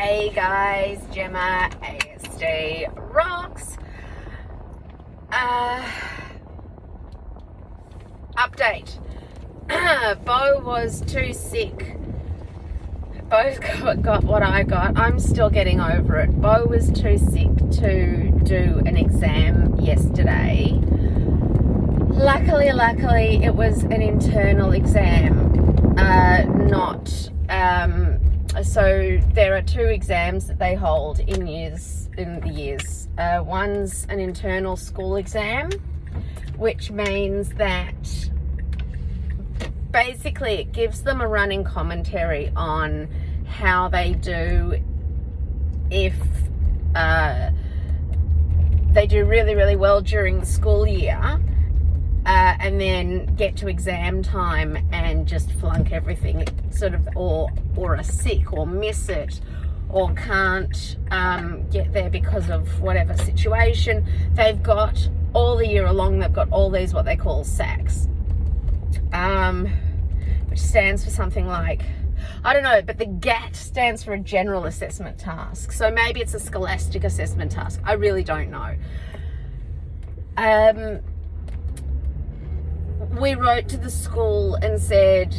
Hey guys, Gemma, ASD rocks. Update. Beau was too sick. Beau's got what I got. I'm still getting over it. Beau was too sick to do an exam yesterday. Luckily, it was an internal exam, so there are two exams that they hold in the years. One's an internal school exam, which means that basically it gives them a running commentary on how they do if they do really, really well during the school year, and then get to exam time and just flunk everything, sort of, or are sick or miss it or can't get there because of whatever situation. They've got all the year along, they've got all these what they call SACs, which stands for something like, I don't know, but the GAT stands for a general assessment task. So maybe it's a scholastic assessment task. I really don't know. We wrote to the school and said,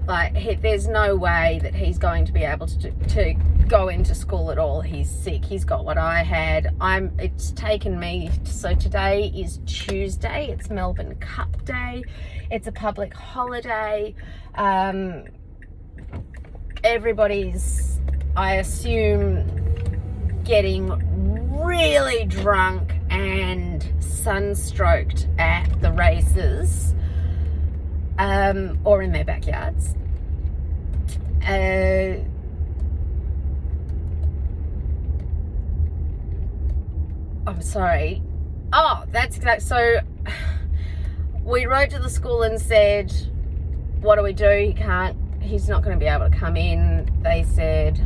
like, there's no way that he's going to be able to go into school at all. He's sick. He's got what I had. It's taken me, so today is Tuesday. It's Melbourne Cup Day. It's a public holiday. Everybody's, I assume, getting really drunk and sunstroked at the races, or in their backyards. I'm sorry. Oh, that's exactly. So we wrote to the school and said, what do we do? He's not going to be able to come in. They said,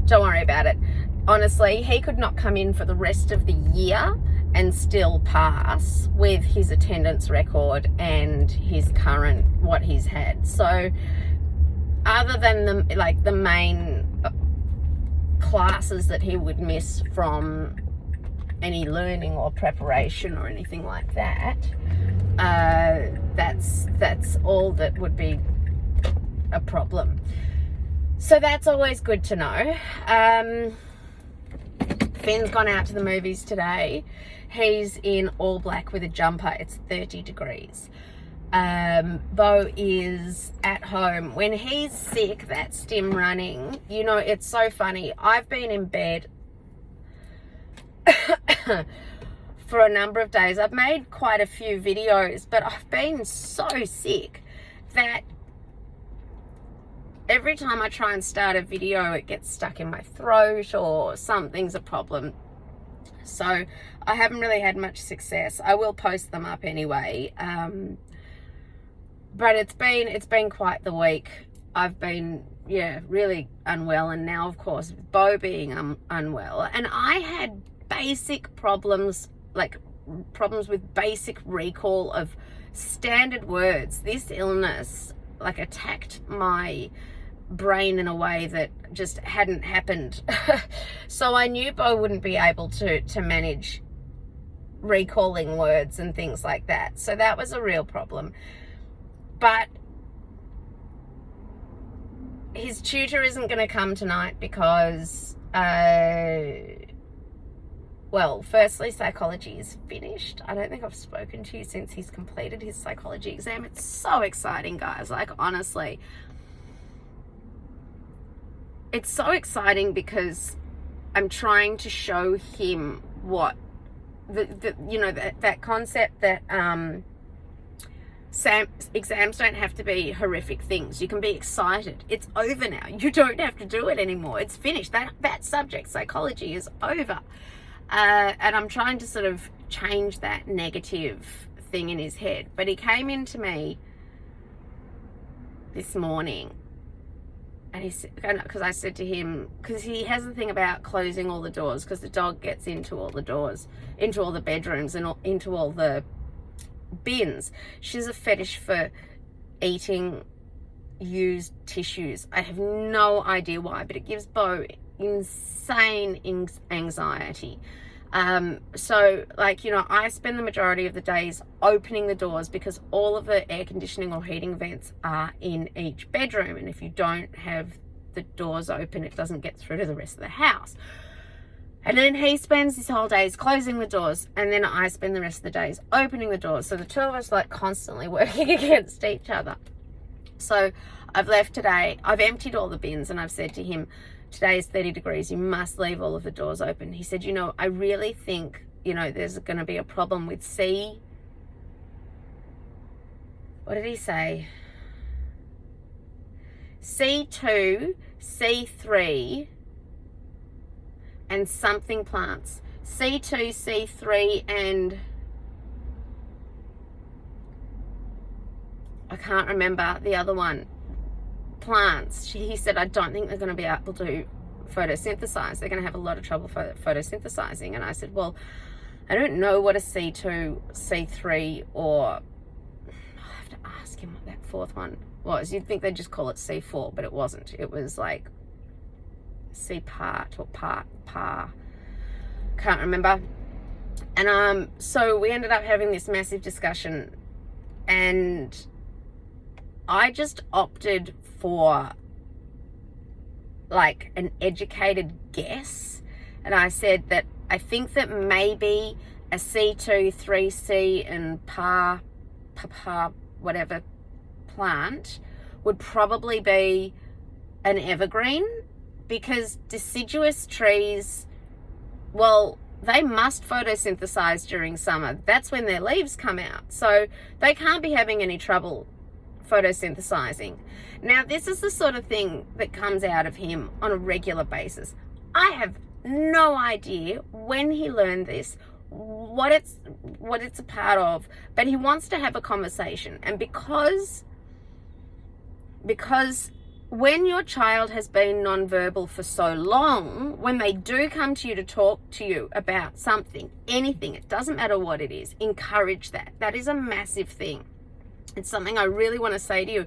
don't worry about it. Honestly, he could not come in for the rest of the year and still pass with his attendance record and his current, what he's had. So other than the main classes that he would miss from any learning or preparation or anything like that, that's all that would be a problem. So that's always good to know. Finn's gone out to the movies today. He's in all black with a jumper. It's 30 degrees. Beau is at home. When he's sick, that stim running, it's so funny. I've been in bed for a number of days. I've made quite a few videos, but I've been so sick that every time I try and start a video, it gets stuck in my throat or something's a problem. So I haven't really had much success. I will post them up anyway. But it's been quite the week. I've been, really unwell. And now, of course, Beau being unwell. And I had basic problems, like problems with basic recall of standard words. This illness, attacked my brain in a way that just hadn't happened. So I knew Beau wouldn't be able to manage recalling words and things like that. So that was a real problem. But his tutor isn't going to come tonight because, firstly, psychology is finished. I don't think I've spoken to you since he's completed his psychology exam. It's so exciting, guys. Honestly, it's so exciting because I'm trying to show him what that concept that exams don't have to be horrific things. You can be excited. It's over now. You don't have to do it anymore. It's finished. That subject, psychology, is over. And I'm trying to sort of change that negative thing in his head. But he came into me this morning, and he said, because I said to him, because he has the thing about closing all the doors, because the dog gets into all the doors, into all the bedrooms and into all the bins. She's a fetish for eating used tissues. I have no idea why, but it gives Beau insane anxiety. So like, you know, I spend the majority of the days opening the doors because all of the air conditioning or heating vents are in each bedroom, and if you don't have the doors open, it doesn't get through to the rest of the house. And then he spends his whole days closing the doors, and then I spend the rest of the days opening the doors. So the two of us like constantly working against each other. So I've left today. I've emptied all the bins, and I've said to him, today is 30 degrees. You must leave all of the doors open. He said, you know, I really think, you know, there's going to be a problem with what did he say? C2, C3, and something plants. C2, C3, and I can't remember the other one. Plants. He said, I don't think they're going to be able to photosynthesize. They're going to have a lot of trouble photosynthesizing. And I said, well, I don't know what a C2, C3, or I have to ask him what that fourth one was. You'd think they'd just call it C4, but it wasn't. It was like C-part or par. Can't remember. And so we ended up having this massive discussion, and I just opted for like an educated guess, and I said that I think that maybe a C2, 3C, and par whatever plant would probably be an evergreen, because deciduous trees, well, they must photosynthesize during summer. That's when their leaves come out, so they can't be having any trouble photosynthesizing. Now, this is the sort of thing that comes out of him on a regular basis. I have no idea when he learned this, what it's a part of, but he wants to have a conversation. And because when your child has been nonverbal for so long, when they do come to you to talk to you about something, anything, it doesn't matter what it is, encourage that. That is a massive thing. It's something I really want to say to you.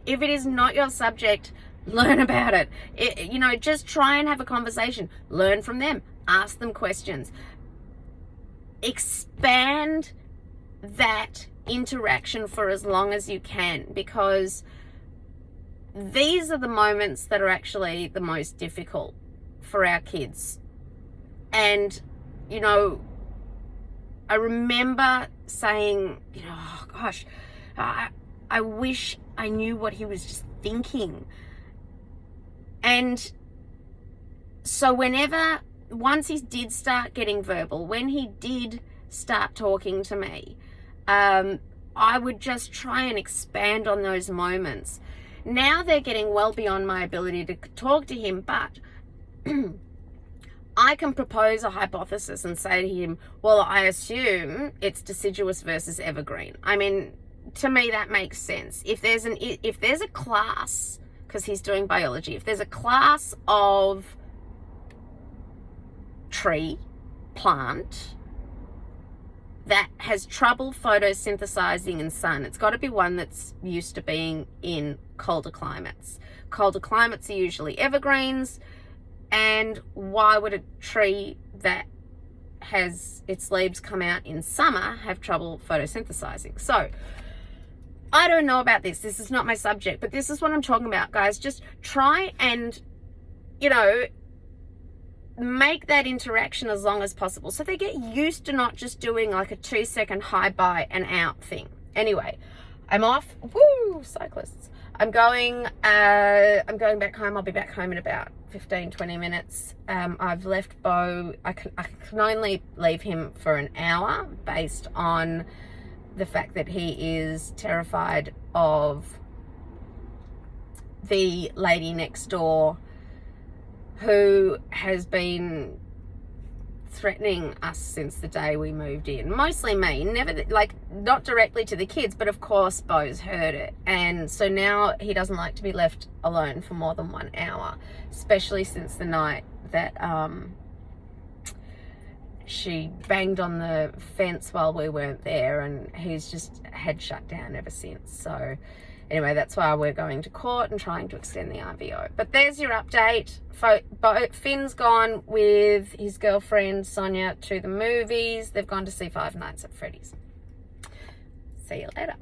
If it is not your subject, learn about it. You know, just try and have a conversation. Learn from them. Ask them questions. Expand that interaction for as long as you can, because these are the moments that are actually the most difficult for our kids. And, you know, I remember saying, you know, oh gosh, I wish I knew what he was just thinking. And so once he did start getting verbal, when he did start talking to me, I would just try and expand on those moments. Now they're getting well beyond my ability to talk to him, but I can propose a hypothesis and say to him, well, I assume it's deciduous versus evergreen. I mean, to me, that makes sense. If there's a class, because he's doing biology, if there's a class of tree, plant, that has trouble photosynthesizing in sun, it's got to be one that's used to being in colder climates. Colder climates are usually evergreens, and why would a tree that has its leaves come out in summer have trouble photosynthesizing? So I don't know about this. This is not my subject, but this is what I'm talking about, guys. Just try and, you know, make that interaction as long as possible so they get used to not just doing like a 2-second hi, bye, and out thing. Anyway, I'm off. Woo, cyclists. I'm going back home. I'll be back home in about 15-20 minutes. I've left Beau. I can only leave him for an hour based on the fact that he is terrified of the lady next door who has been threatening us since the day we moved in. Mostly me, never, like, not directly to the kids, but of course Beau's heard it. And so now he doesn't like to be left alone for more than 1 hour, especially since the night that she banged on the fence while we weren't there, and he's just had shut down ever since. So Anyway, that's why we're going to court and trying to extend the RVO. But there's your update. Finn's gone with his girlfriend Sonia to the movies. They've gone to see Five Nights at Freddy's. See you later.